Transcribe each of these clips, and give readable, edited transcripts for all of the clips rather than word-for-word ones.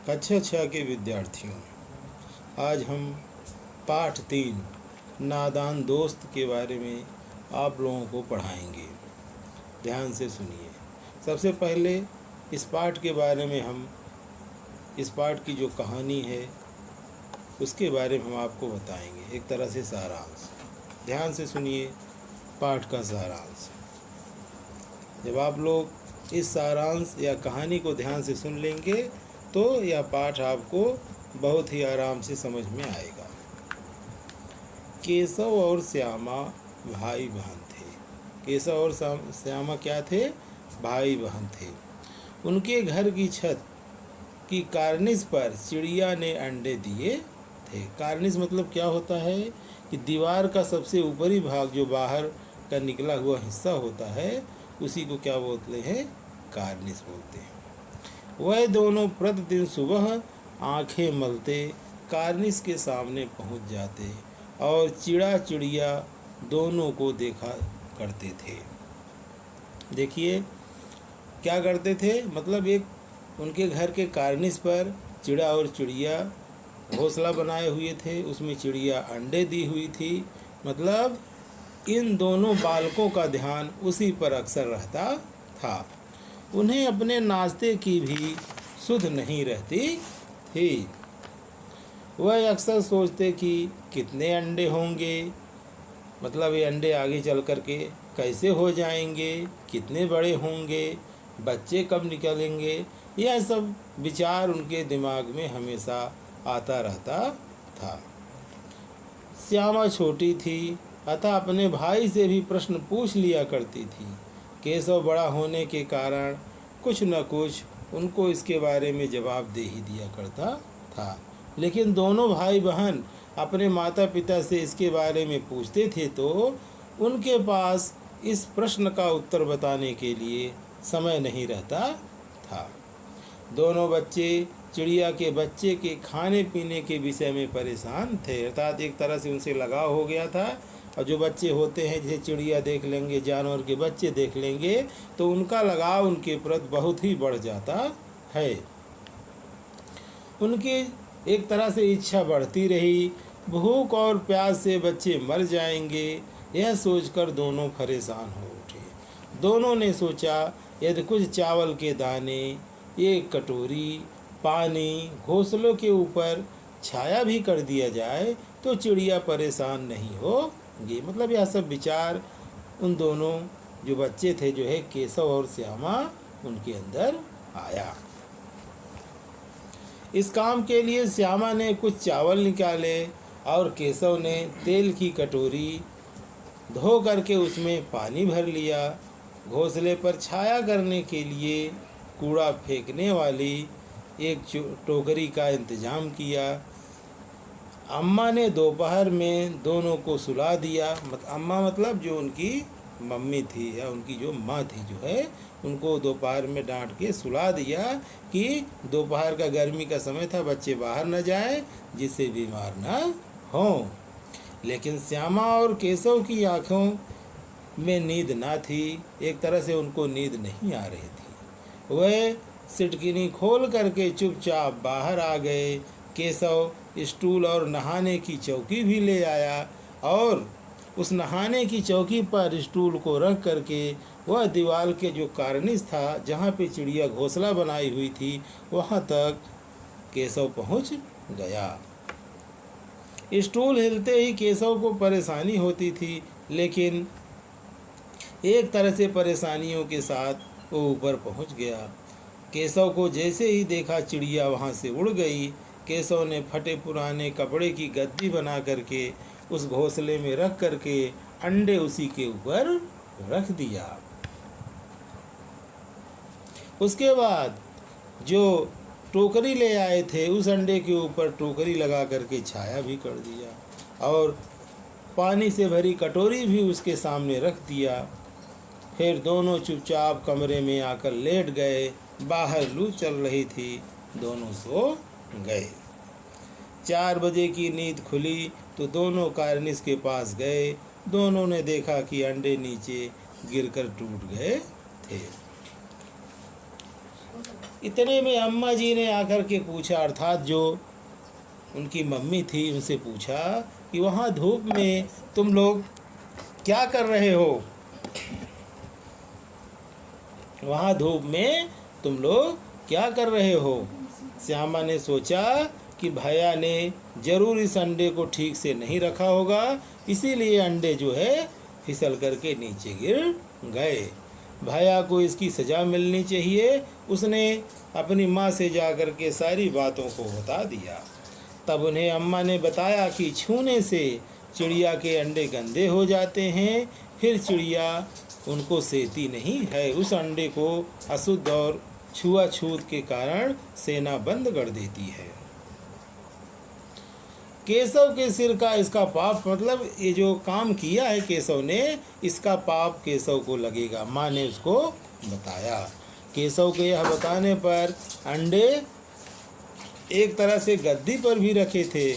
कक्षा 6 के विद्यार्थियों, आज हम पाठ 3 नादान दोस्त के बारे में आप लोगों को पढ़ाएंगे। ध्यान से सुनिए। सबसे पहले इस पाठ के बारे में इस पाठ की जो कहानी है उसके बारे में हम आपको बताएंगे, एक तरह से सारांश। ध्यान से सुनिए पाठ का सारांश। जब आप लोग इस सारांश या कहानी को ध्यान से सुन लेंगे तो यह पाठ आपको बहुत ही आराम से समझ में आएगा। केशव और श्यामा भाई बहन थे। केशव और श्यामा क्या थे? भाई बहन थे। उनके घर की छत की कार्निस पर चिड़िया ने अंडे दिए थे। कार्निस मतलब क्या होता है कि दीवार का सबसे ऊपरी भाग जो बाहर का निकला हुआ हिस्सा होता है उसी को क्या बोलते हैं? कार्निस बोलते हैं। वह दोनों प्रतिदिन सुबह आंखें मलते कार्निस के सामने पहुंच जाते और चिड़िया दोनों को देखा करते थे। देखिए क्या करते थे, मतलब एक उनके घर के कार्निस पर चिड़ा और चिड़िया घोंसला बनाए हुए थे, उसमें चिड़िया अंडे दी हुई थी। मतलब इन दोनों बालकों का ध्यान उसी पर अक्सर रहता था। उन्हें अपने नाश्ते की भी सुध नहीं रहती थी। वह अक्सर सोचते कि कितने अंडे होंगे, मतलब ये अंडे आगे चल कर के कैसे हो जाएंगे, कितने बड़े होंगे, बच्चे कब निकलेंगे। यह सब विचार उनके दिमाग में हमेशा आता रहता था। श्यामा छोटी थी अतः अपने भाई से भी प्रश्न पूछ लिया करती थी। केशव बड़ा होने के कारण कुछ न कुछ उनको इसके बारे में जवाब दे ही दिया करता था, लेकिन दोनों भाई बहन अपने माता पिता से इसके बारे में पूछते थे तो उनके पास इस प्रश्न का उत्तर बताने के लिए समय नहीं रहता था। दोनों बच्चे चिड़िया के बच्चे के खाने पीने के विषय में परेशान थे, अर्थात एक तरह से उनसे लगाव हो गया था। और जो बच्चे होते हैं जैसे चिड़िया देख लेंगे, जानवर के बच्चे देख लेंगे तो उनका लगाव उनके प्रति बहुत ही बढ़ जाता है। उनकी एक तरह से इच्छा बढ़ती रही। भूख और प्यास से बच्चे मर जाएंगे, यह सोचकर दोनों परेशान हो उठे। दोनों ने सोचा यदि कुछ चावल के दाने, एक कटोरी पानी घोंसलों के ऊपर छाया भी कर दिया जाए तो चिड़िया परेशान नहीं होगी। मतलब यह सब विचार उन दोनों जो बच्चे थे, जो है केशव और श्यामा, उनके अंदर आया। इस काम के लिए श्यामा ने कुछ चावल निकाले और केशव ने तेल की कटोरी धो करके उसमें पानी भर लिया। घोंसले पर छाया करने के लिए कूड़ा फेंकने वाली एक टोकरी का इंतजाम किया। अम्मा ने दोपहर में दोनों को सुला दिया। अम्मा मतलब जो उनकी मम्मी थी या उनकी जो माँ थी, जो है उनको दोपहर में डांट के सुला दिया कि दोपहर का गर्मी का समय था, बच्चे बाहर न जाएं जिससे बीमार न हों। लेकिन श्यामा और केशव की आँखों में नींद ना थी, एक तरह से उनको नींद नहीं आ रही थी। वह सिटकिनी खोल करके चुपचाप बाहर आ गए। केशव स्टूल और नहाने की चौकी भी ले आया और उस नहाने की चौकी पर स्टूल को रख करके वह दीवार के जो कार्निस था जहाँ पे चिड़िया घोंसला बनाई हुई थी वहाँ तक केशव पहुँच गया। स्टूल हिलते ही केशव को परेशानी होती थी, लेकिन एक तरह से परेशानियों के साथ वो ऊपर पहुँच गया। केशव को जैसे ही देखा चिड़िया वहाँ से उड़ गई। केशव ने फटे पुराने कपड़े की गद्दी बना करके उस घोंसले में रख करके अंडे उसी के ऊपर रख दिया। उसके बाद जो टोकरी ले आए थे उस अंडे के ऊपर टोकरी लगा करके छाया भी कर दिया और पानी से भरी कटोरी भी उसके सामने रख दिया। फिर दोनों चुपचाप कमरे में आकर लेट गए। बाहर लू चल रही थी, दोनों सो गए। 4 बजे की नींद खुली तो दोनों कार्निस के पास गए। दोनों ने देखा कि अंडे नीचे गिरकर टूट गए थे। इतने में अम्मा जी ने आकर के पूछा, अर्थात जो उनकी मम्मी थी उनसे पूछा कि वहाँ धूप में तुम लोग क्या कर रहे हो? वहाँ धूप में तुम लोग क्या कर रहे हो? श्यामा ने सोचा कि भैया ने जरूर इस अंडे को ठीक से नहीं रखा होगा, इसीलिए अंडे जो है फिसल करके नीचे गिर गए। भैया को इसकी सज़ा मिलनी चाहिए। उसने अपनी माँ से जाकर के सारी बातों को बता दिया। तब उन्हें अम्मा ने बताया कि छूने से चिड़िया के अंडे गंदे हो जाते हैं, फिर चिड़िया उनको सेती नहीं है। उस अंडे को अशुद्ध और छुआछूत के कारण सेना बंद कर देती है। केशव के सिर का इसका पाप, मतलब ये जो काम किया है केशव ने, इसका पाप केशव को लगेगा, माँ ने उसको बताया। केशव के यह बताने पर अंडे एक तरह से गद्दी पर भी रखे थे,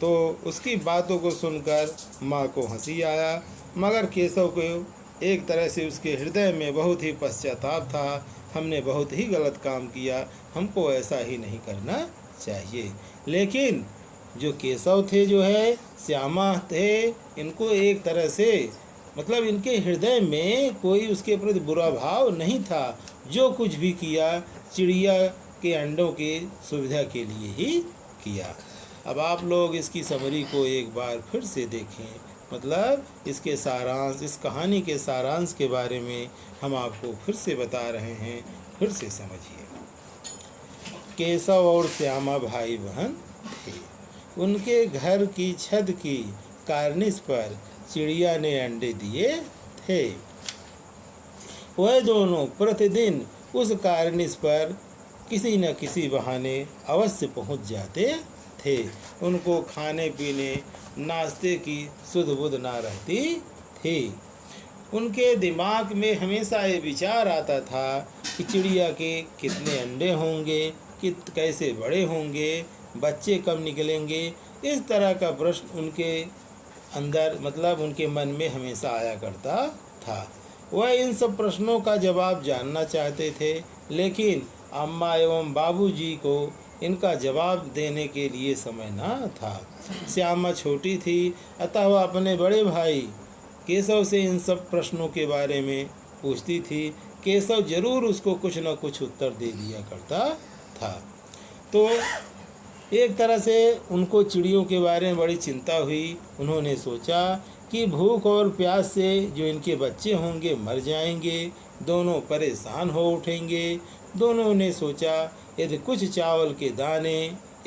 तो उसकी बातों को सुनकर माँ को हंसी आया, मगर केशव को एक तरह से उसके हृदय में बहुत ही पश्चाताप था। हमने बहुत ही गलत काम किया, हमको ऐसा ही नहीं करना चाहिए। लेकिन जो केशव थे, जो है श्यामा थे, इनको एक तरह से, मतलब इनके हृदय में कोई उसके प्रति बुरा भाव नहीं था। जो कुछ भी किया चिड़िया के अंडों के सुविधा के लिए ही किया। अब आप लोग इसकी समरी को एक बार फिर से देखें, मतलब इसके सारांश, इस कहानी के सारांश के बारे में हम आपको फिर से बता रहे हैं, फिर से समझिए। केशव और श्यामा भाई बहन थे। उनके घर की छत की कार्निस पर चिड़िया ने अंडे दिए थे। वह दोनों प्रतिदिन उस कार्निस पर किसी न किसी बहाने अवश्य पहुंच जाते थे। उनको खाने पीने नाश्ते की सुध बुध ना रहती थी। उनके दिमाग में हमेशा ये विचार आता था कि चिड़िया के कितने अंडे होंगे, कैसे बड़े होंगे, बच्चे कब निकलेंगे। इस तरह का प्रश्न उनके अंदर, मतलब उनके मन में हमेशा आया करता था। वह इन सब प्रश्नों का जवाब जानना चाहते थे, लेकिन अम्मा एवं बाबूजी को इनका जवाब देने के लिए समय न था। श्यामा छोटी थी, अतः वह अपने बड़े भाई केशव से इन सब प्रश्नों के बारे में पूछती थी। केशव जरूर उसको कुछ न कुछ उत्तर दे दिया करता था। तो एक तरह से उनको चिड़ियों के बारे में बड़ी चिंता हुई। उन्होंने सोचा कि भूख और प्यास से जो इनके बच्चे होंगे मर जाएंगे, दोनों परेशान हो उठेंगे। दोनों ने सोचा यदि कुछ चावल के दाने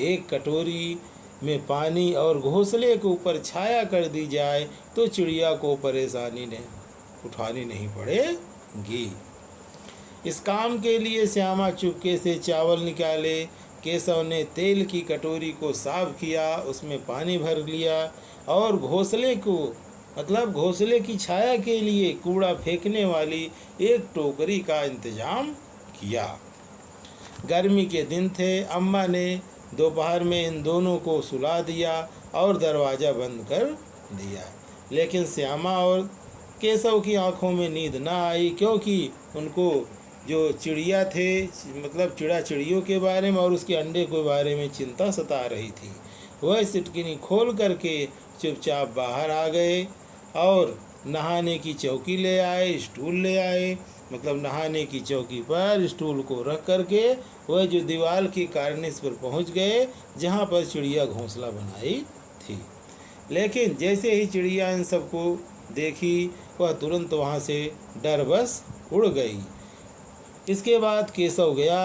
एक कटोरी में पानी और घोंसले के ऊपर छाया कर दी जाए तो चिड़िया को परेशानी उठानी नहीं पड़ेगी। इस काम के लिए श्यामा चुपके से चावल निकाले। केशव ने तेल की कटोरी को साफ किया, उसमें पानी भर लिया और घोंसले को, मतलब घोंसले की छाया के लिए कूड़ा फेंकने वाली एक टोकरी का इंतजाम किया। गर्मी के दिन थे। अम्मा ने दोपहर में इन दोनों को सुला दिया और दरवाज़ा बंद कर दिया। लेकिन श्यामा और केशव की आंखों में नींद न आई, क्योंकि उनको जो चिड़िया थे, मतलब चिड़ियों के बारे में और उसके अंडे के बारे में चिंता सता रही थी। वह सिटकिनी खोल करके चुपचाप बाहर आ गए और नहाने की चौकी ले आए, स्टूल ले आए। मतलब नहाने की चौकी पर स्टूल को रख करके वह जो दीवार की कार्निस पर पहुंच गए जहां पर चिड़िया घोंसला बनाई थी। लेकिन जैसे ही चिड़िया इन सबको देखी, वह तुरंत वहां से डरबस उड़ गई। इसके बाद केशव गया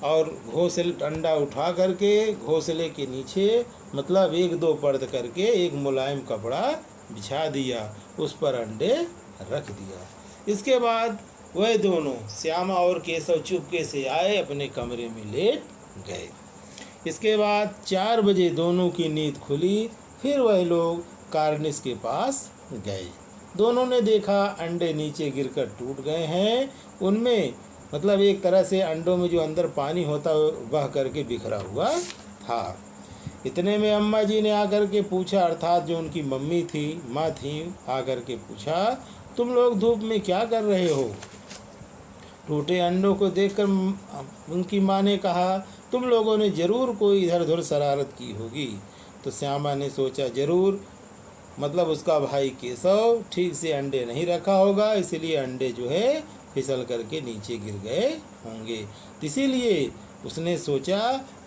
और घोंसले अंडा उठा करके घोंसले के नीचे, मतलब एक दो परत करके एक मुलायम कपड़ा बिछा दिया, उस पर अंडे रख दिया। इसके बाद वह दोनों श्यामा और केशव चुपके से आए, अपने कमरे में लेट गए। इसके बाद 4 बजे दोनों की नींद खुली। फिर वह लोग कार्निस के पास गए। दोनों ने देखा अंडे नीचे गिरकर टूट गए हैं। उनमें, मतलब एक तरह से अंडों में जो अंदर पानी होता वह करके बिखरा हुआ था। इतने में अम्मा जी ने आकर के पूछा, अर्थात जो उनकी मम्मी थी, माँ थी, आकर के पूछा, तुम लोग धूप में क्या कर रहे हो? टूटे अंडों को देखकर उनकी माँ ने कहा, तुम लोगों ने जरूर कोई इधर उधर शरारत की होगी। तो श्यामा ने सोचा, जरूर, मतलब उसका भाई केशव ठीक से अंडे नहीं रखा होगा, इसलिए अंडे जो है फिसल करके नीचे गिर गए होंगे। इसीलिए उसने सोचा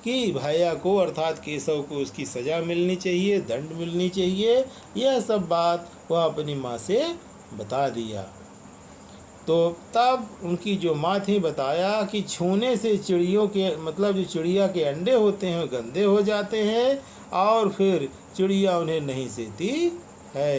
कि भैया को अर्थात केशव को उसकी सज़ा मिलनी चाहिए, दंड मिलनी चाहिए। यह सब बात वह अपनी माँ से बता दिया। तो तब उनकी जो माँ थी बताया कि छूने से चिड़ियों के मतलब जो चिड़िया के अंडे होते हैं गंदे हो जाते हैं और फिर चिड़िया उन्हें नहीं सेती है।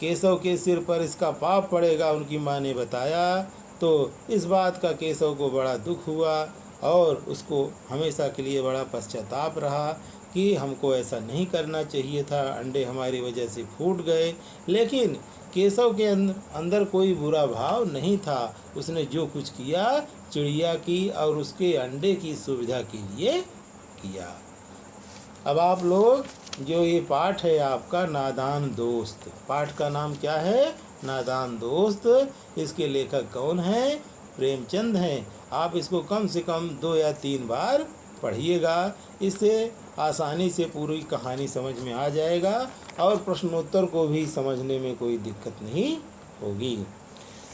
केशव के सिर पर इसका पाप पड़ेगा, उनकी माँ ने बताया। तो इस बात का केशव को बड़ा दुख हुआ और उसको हमेशा के लिए बड़ा पश्चाताप रहा कि हमको ऐसा नहीं करना चाहिए था, अंडे हमारी वजह से फूट गए। लेकिन केशव के अंदर कोई बुरा भाव नहीं था। उसने जो कुछ किया चिड़िया की और उसके अंडे की सुविधा के लिए किया। अब आप लोग जो ये पाठ है आपका नादान दोस्त, पाठ का नाम क्या है? नादान दोस्त। इसके लेखक कौन है? प्रेमचंद हैं। आप इसको कम से कम 2 या 3 बार पढ़िएगा, इससे आसानी से पूरी कहानी समझ में आ जाएगा और प्रश्नोत्तर को भी समझने में कोई दिक्कत नहीं होगी।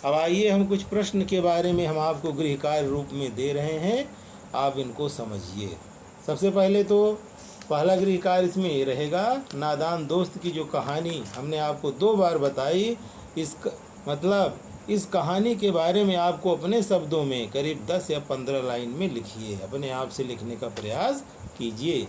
अब आइए हम कुछ प्रश्न के बारे में हम आपको गृह कार्य रूप में दे रहे हैं, आप इनको समझिए। सबसे पहले तो पहला गृह कार्य इसमें ये रहेगा, नादान दोस्त की जो कहानी हमने आपको 2 बार बताई, इस कहानी के बारे में आपको अपने शब्दों में करीब 10 या 15 लाइन में लिखिए, अपने आप से लिखने का प्रयास कीजिए।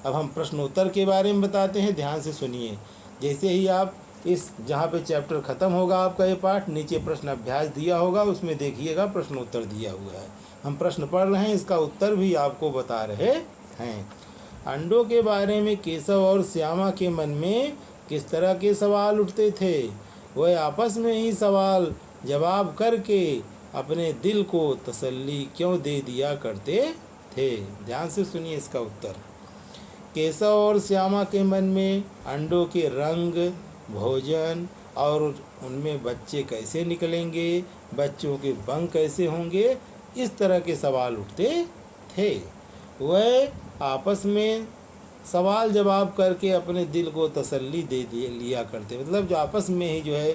अब हम प्रश्नोत्तर के बारे में बताते हैं, ध्यान से सुनिए। जैसे ही आप इस जहाँ पे चैप्टर ख़त्म होगा आपका ये पाठ, नीचे प्रश्न अभ्यास दिया होगा, उसमें देखिएगा प्रश्नोत्तर दिया हुआ है। हम प्रश्न पढ़ रहे हैं, इसका उत्तर भी आपको बता रहे हैं। अंडों के बारे में केशव और श्यामा के मन में किस तरह के सवाल उठते थे? वह आपस में ही सवाल जवाब करके अपने दिल को तसल्ली क्यों दे दिया करते थे? ध्यान से सुनिए इसका उत्तर। केशव और श्यामा के मन में अंडों के रंग, भोजन और उनमें बच्चे कैसे निकलेंगे, बच्चों के पंख कैसे होंगे, इस तरह के सवाल उठते थे। वह आपस में सवाल जवाब करके अपने दिल को तसल्ली दे लिया करते, मतलब जो आपस में ही जो है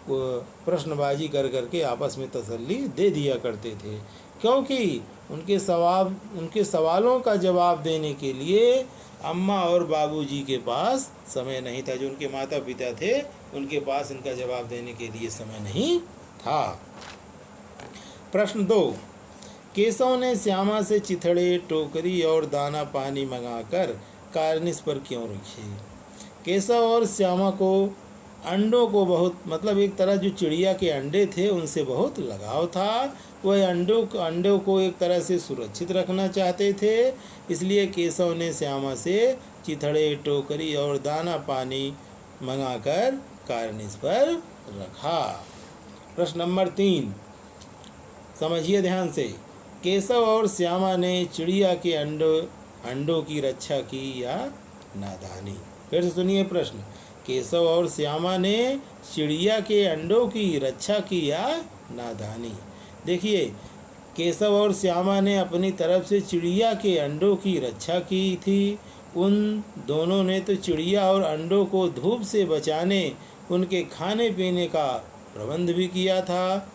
वो प्रश्नबाजी कर करके आपस में तसल्ली दे दिया करते थे, क्योंकि उनके सवालों का जवाब देने के लिए अम्मा और बाबूजी के पास समय नहीं था। जो उनके माता पिता थे उनके पास इनका जवाब देने के लिए समय नहीं था। प्रश्न 2, केशव ने श्यामा से चिथड़े, टोकरी और दाना पानी मंगाकर कार्निस पर क्यों रखे? केशव और श्यामा को अंडों को बहुत मतलब एक तरह जो चिड़िया के अंडे थे उनसे बहुत लगाव था। वह अंडों को एक तरह से सुरक्षित रखना चाहते थे, इसलिए केशव ने श्यामा से चिथड़े, टोकरी और दाना पानी मंगाकर कार्निस पर रखा। प्रश्न नंबर 3, समझिए ध्यान से। केशव और श्यामा ने चिड़िया के अंडों की रक्षा की या नादानी? फिर से सुनिए प्रश्न। केशव और श्यामा ने चिड़िया के अंडों की रक्षा की या नादानी? देखिए, केशव और श्यामा ने अपनी तरफ से चिड़िया के अंडों की रक्षा की थी। उन दोनों ने तो चिड़िया और अंडों को धूप से बचाने उनके खाने पीने का प्रबंध भी किया था।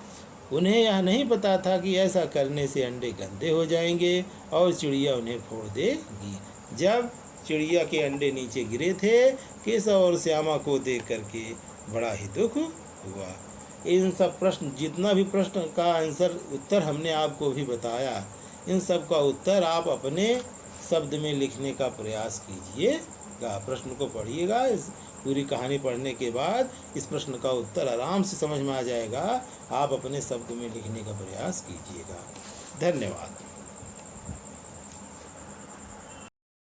उन्हें यह नहीं पता था कि ऐसा करने से अंडे गंदे हो जाएंगे और चिड़िया उन्हें फोड़ देगी। जब चिड़िया के अंडे नीचे गिरे थे, केशव और श्यामा को देख करके बड़ा ही दुख हुआ। इन सब प्रश्न, जितना भी प्रश्न का आंसर उत्तर हमने आपको भी बताया, इन सब का उत्तर आप अपने शब्द में लिखने का प्रयास कीजिएगा। प्रश्न को पढ़िएगा, इस पूरी कहानी पढ़ने के बाद इस प्रश्न का उत्तर आराम से समझ में आ जाएगा। आप अपने शब्द में लिखने का प्रयास कीजिएगा। धन्यवाद।